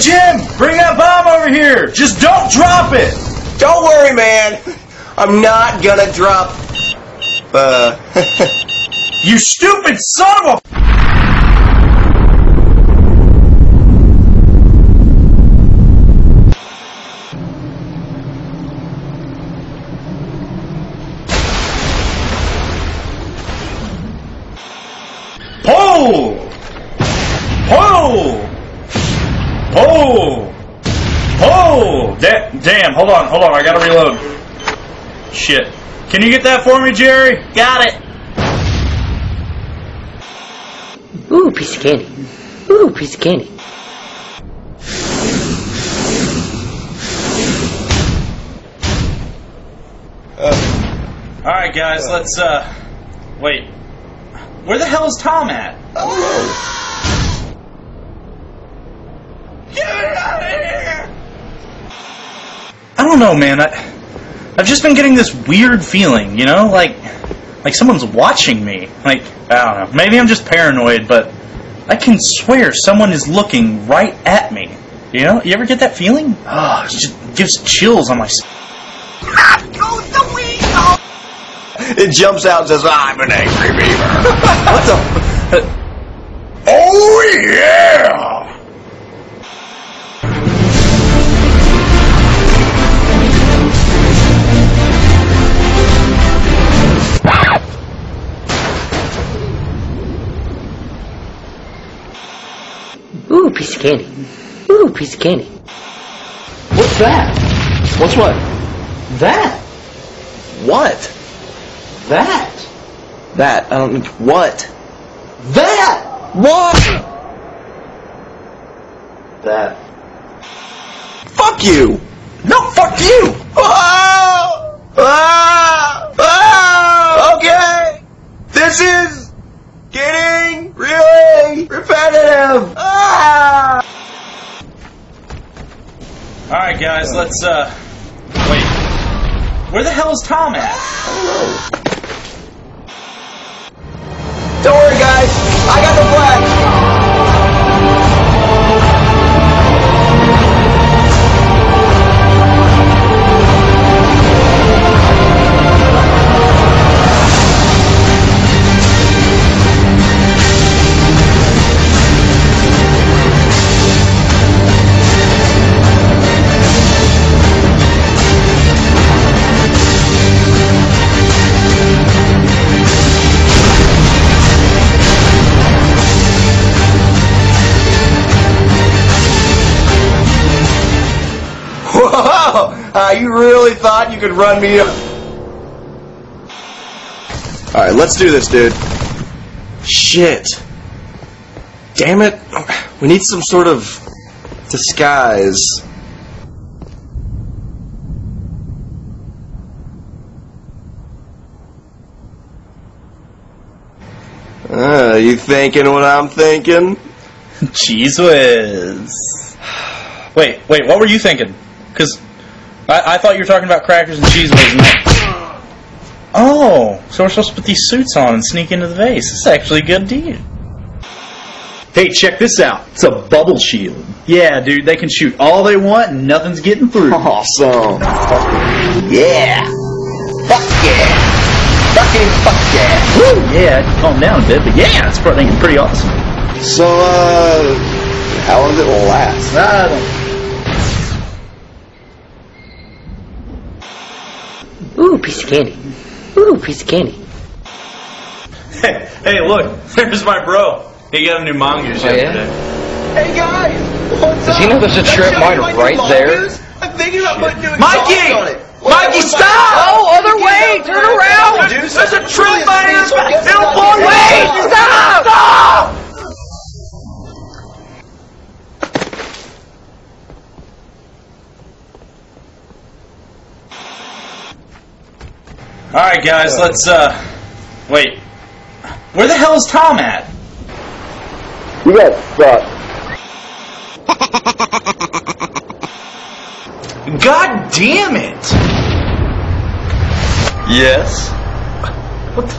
Jim, bring that bomb over here. Just don't drop it. Don't worry, man. I'm not gonna drop. You stupid son of a... Pull! Pull! Pull! Pull! Damn, hold on, I gotta reload. Shit. Can you get that for me, Jerry? Got it. Ooh, piece of candy. Ooh, piece of candy. Alright, guys, let's, wait. Where the hell is Tom at? Oh. Get it out of here! I don't know, man. I've just been getting this weird feeling, you know? Like someone's watching me. Like, I don't know. Maybe I'm just paranoid, but I can swear someone is looking right at me. You know? You ever get that feeling? Oh, it just gives chills on my spine. It jumps out and says, I'm an angry beaver. What the... Oh, yeah! Ooh, piece of candy. Ooh, piece of candy. What's that? What's what? That? What? That? That, I don't... What? That! What? That. Fuck you! No, fuck you! Ah! Ah! Ah! Okay! This is getting really repetitive! Ah! Alright, guys, let's, wait. Where the hell is Tom at? Don't worry, guys. I got the flag. Whoa! You really thought you could run me up? Alright, let's do this, dude. Shit. Damn it. We need some sort of disguise. You thinking what I'm thinking? Cheese whiz. Wait, what were you thinking? Because I thought you were talking about crackers and cheese whiz. Oh, so we're supposed to put these suits on and sneak into the vase. This is actually a good deal. Hey, check this out. It's a bubble shield. Yeah, dude, they can shoot all they want and nothing's getting through. Awesome. Yeah. Fuck yeah. Fucking fuck yeah. Woo, yeah, calm down a bit, but yeah, it's pretty awesome. So, how long did it last? I don't... Ooh, piece of candy. Ooh, piece of candy. Hey, look, there's my bro. He got a new mongoose yesterday. Hey guys, what's up? Does he know there's a trip mine right there? I'm thinking about putting new Mikey! exhaust on it. Mikey, stop! Oh, other way! Turn around! There's a trip mine! It'll blow you! Wait! Stop! Stop! Alright, guys, let's, wait. Where the hell is Tom at? You guys suck. God damn it! Yes? What the...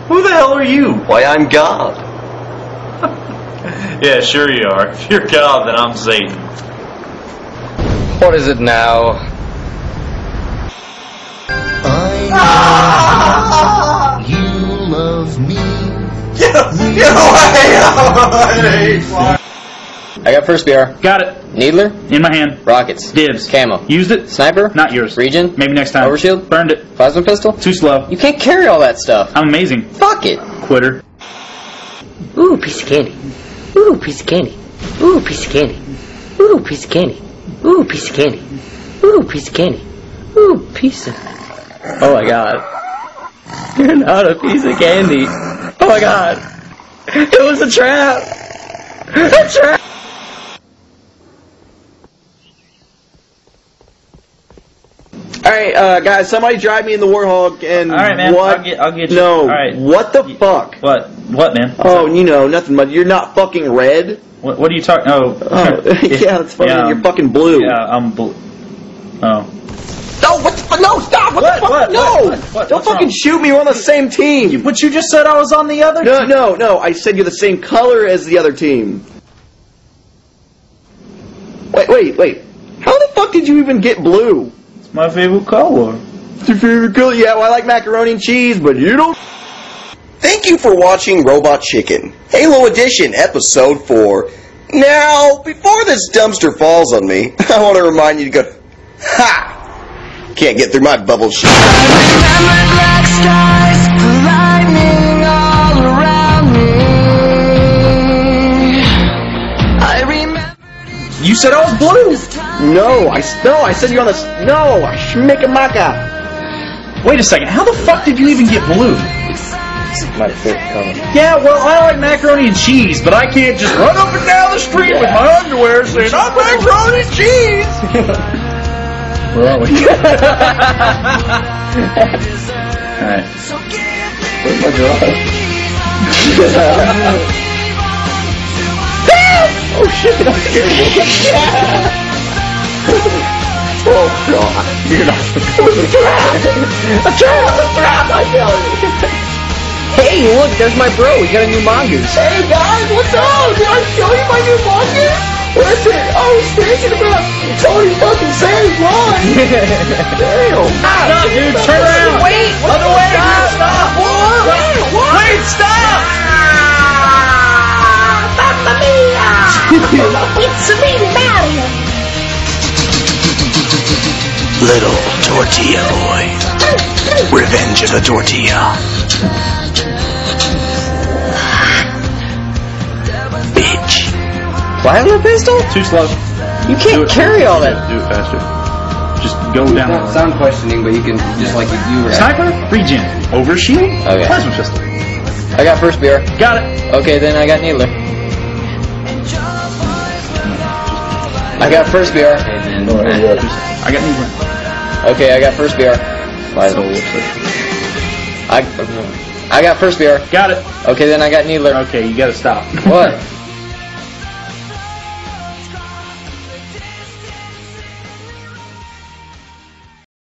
Who the hell are you? Why, I'm God. Yeah, sure you are. If you're God, then I'm Satan. What is it now? You love me. Get away! I got first BR. Got it. Needler. In my hand. Rockets. Dibs. Camo. Used it. Sniper. Not yours. Regen. Maybe next time. Overshield. Burned it. Plasma pistol. Too slow. You can't carry all that stuff. I'm amazing. Fuck it. Quitter. Ooh, piece of candy. Ooh, piece of candy. Ooh, piece of candy. Ooh, piece of candy. Ooh, piece of candy. Ooh, piece of candy. Ooh, piece of... Oh my god. You're not a piece of candy. Oh my god. It was a trap. A trap. Alright, guys, somebody drive me in the Warhawk and Alright, man. what? I'll get you. No, Alright. what the fuck? What? What, man? Oh, you know, nothing much. You're not fucking red? What are you talking? Oh. Oh, yeah, that's funny. Yeah, You're fucking blue. Yeah, I'm blue. Oh. No, what the fuck? No, stop! What the fuck? What? No! What? Don't What's fucking wrong? shoot me. We're on the same team. But you just said I was on the other team. No. I said you're the same color as the other team. Wait. How the fuck did you even get blue? It's my favorite color. It's your favorite color? Yeah, well, I like macaroni and cheese, but you don't. Thank you for watching Robot Chicken, Halo Edition, Episode 4. Now, before this dumpster falls on me, I want to remind you to go, ha! Can't get through my bubble shit. You said I was blue. No, I said you're on the. No, Schmickamaca. Wait a second. How the fuck did you even get blue? My favorite color. Yeah, well, I like macaroni and cheese, but I can't just run up and down the street with my underwear saying, I'm macaroni and cheese! Where are we? Alright. Where's my drawing? Oh shit, that scared me. Oh god. You're not supposed to A trap, I tell you. Hey, look, there's my bro. We got a new mongoose. Hey guys, what's up? Did I show you my new mongoose? What is it? I was thinking about Tony fucking Sam's line. Damn. Stop, dude. Turn around. Wait. Other way. Stop. What? Wait, stop! Mamma mia! It's me, Mario! Little Tortilla Boy. Revenge of the Tortilla. Bitch. Plasma pistol? Too slow. You can't carry all that. Do it faster. Just go down. Not sound questioning, but you can just like you were. Sniper? Regen. Overshield? Okay. Plasma pistol. I got first beer. Got it. Okay, then I got Needler. I got first beer. I got Needler. Okay, I got first beer. I got first beer. Got it. Okay, then I got Needler. Okay, you gotta stop. What?